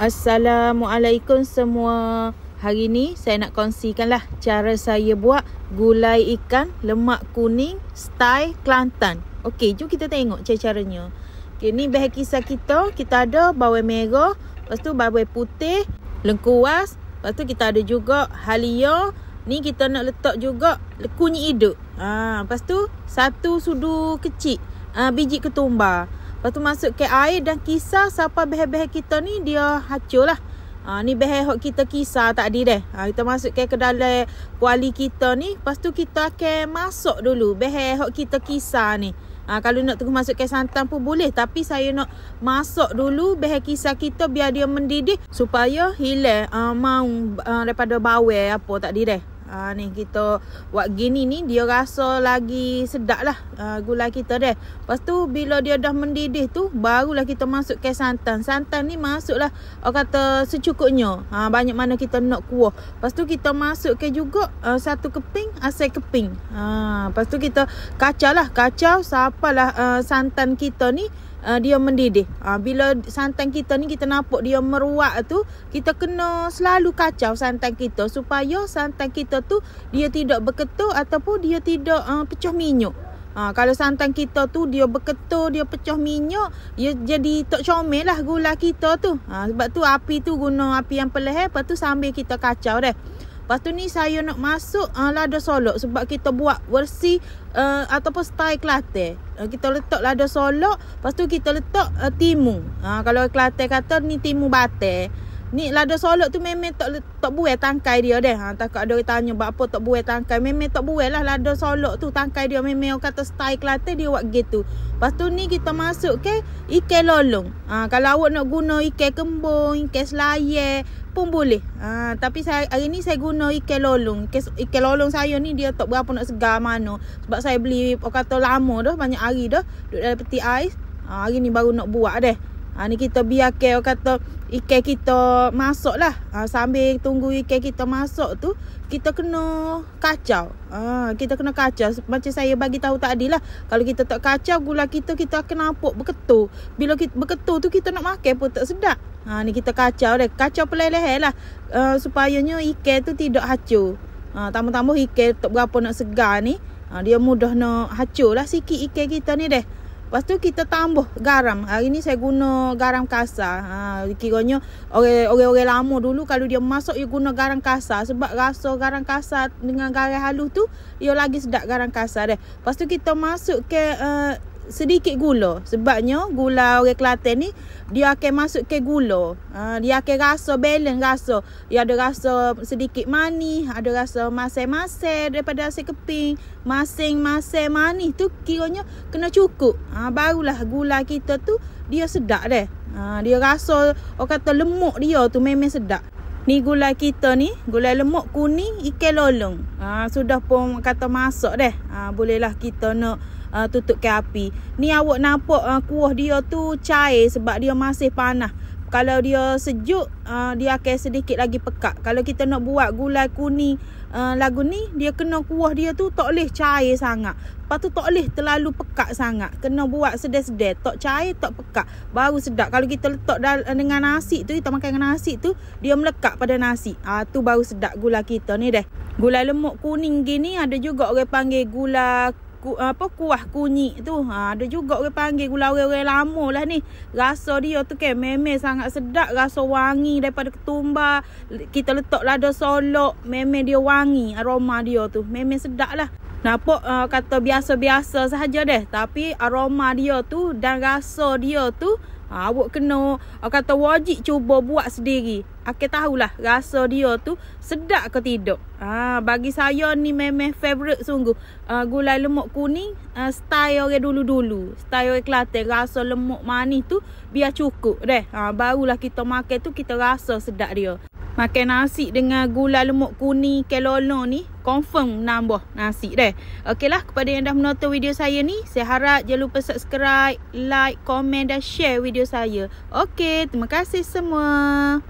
Assalamualaikum semua. Hari ni saya nak kongsikanlah cara saya buat gulai ikan lemak kuning style Kelantan. Okey, jom kita tengok caranya. Okey, ni bahan kisar kita. Kita ada bawang merah, lepas tu bawang putih, lengkuas, lepas tu kita ada juga halia. Ni kita nak letak juga kunyit hidup. Lepas tu satu sudu kecil biji ketumbar. Lepas tu masuk ke air dan kisar sampai bahan-bahan kita ni dia hancur lah. Ni bahan yang kita kisar tadi deh. Kita masuk ke dalam kuali kita ni. Lepas tu kita akan masuk dulu bahan yang kita kisar ni. Kalau nak terus masuk ke santan pun boleh. Tapi saya nak masuk dulu bahan kisar kita biar dia mendidih. Supaya hilang maung daripada bawang apa tadi deh. Ni kita buat gini ni dia rasa lagi sedap lah gulai kita deh. Lepas tu bila dia dah mendidih tu barulah kita masuk ke santan. Santan ni masuklah orang kata secukupnya. Banyak mana kita nak kuah. Lepas tu kita masuk ke juga satu keping asam keping. Lepas tu kita kacau sampailah santan kita ni dia mendidih. Bila santan kita ni kita nampak dia meruak tu, kita kena selalu kacau santan kita supaya santan kita tu dia tidak berketul ataupun dia tidak pecah minyak. Kalau santan kita tu dia berketul, dia pecah minyak, dia jadi tak comel lah gula kita tu. Sebab tu api tu guna api yang perlahan. Lepas tu sambil kita kacau deh. Lepas tu ni saya nak masuk lada solok sebab kita buat versi ataupun style Kelantan. Kita letak lada solok, lepas tu kita letak timun. Kalau Kelantan kata ni timun batai. Ni lada solok tu memang tak buai tangkai dia deh. Takut ada orang tanya buat apa tak buai tangkai. Memang tak buai lah lada solok tu tangkai dia. Memang orang kata style Kelantan dia buat gitu. Lepas tu ni kita masuk ke ikan lolong. Kalau awak nak guna ikan kembung, ikan selayar pun boleh. Tapi hari ni saya guna ikan lolong. Ikan lolong saya ni dia tak berapa nak segar mana. Sebab saya beli orang kata lama dah, banyak hari dah duduk dalam peti ais. Hari ni baru nak buat deh. Ni kita biarkan orang kata ikan kita masuk lah. Sambil tunggu ikan kita masuk tu kita kena kacau. Kita kena kacau. Macam saya bagi tahu tadi lah. Kalau kita tak kacau gula kita akan nampak berketul. Bila kita berketul tu kita nak makan pun tak sedap. Ni kita kacau deh. Kacau perlahan-lahan lah. Supayanya ikan tu tidak hancur. Tambah-tambah ikan tak berapa nak segar ni. Dia mudah nak hancur lah sikit ikan kita ni deh. Lepas tu kita tambah garam. Hari ni saya guna garam kasar. Kiranya orang-orang lama dulu kalau dia masak dia guna garam kasar. Sebab rasa garam kasar dengan garam halus tu dia lagi sedap garam kasar deh. Lepas tu kita masuk ke sedikit gula. Sebabnya gula orang Kelantan ni dia akan masuk ke gula. Dia akan rasa balance rasa. Dia ada rasa sedikit manis, ada rasa masam-masam daripada asam keping. Masing-masing manis tu kiranya kena cukup. Barulah gula kita tu dia sedap deh. Dia rasa orang kata lemuk dia tu memang sedap. Ni gulai kita ni, gulai lemak kuning ikan lolong. Sudah pun kata masak deh. Bolehlah kita nak tutup ke api. Ni awak nampak kuah dia tu cair sebab dia masih panas. Kalau dia sejuk dia akan sedikit lagi pekat. Kalau kita nak buat gulai kuning lagu ni dia kena kuah dia tu tak boleh cair sangat. Lepas tu tak boleh terlalu pekat sangat. Kena buat sedar-sedar, tak cair tak pekat. Baru sedap. Kalau kita letak dengan nasi tu, kita makan dengan nasi tu dia melekat pada nasi. Tu baru sedap gulai kita ni deh. Gulai lemak kuning gini ada juga orang panggil gulai kuah kunyit tu. Ada juga orang panggil gula orang-orang lama lah ni. Rasa dia tu kan memang sangat sedap. Rasa wangi daripada ketumbar. Kita letak lada solok. Memang dia wangi. Aroma dia tu memang sedap lah. Nampak kata biasa-biasa sahaja deh. Tapi aroma dia tu dan rasa dia tu awak kena kata wajib cuba buat sendiri. Akan tahulah rasa dia tu sedap ke tidak. Bagi saya ni memang favourite sungguh. Gulai lemak kuning style orang dulu-dulu. Style orang Kelantan. Rasa lemak manis tu biar cukup deh. Barulah kita makan tu kita rasa sedap dia. Makan nasi dengan gula lemak kuning kelolong ni confirm nambah nasi deh. Okeylah, kepada yang dah menonton video saya ni, saya harap jangan lupa subscribe, like, komen dan share video saya. Okey, terima kasih semua.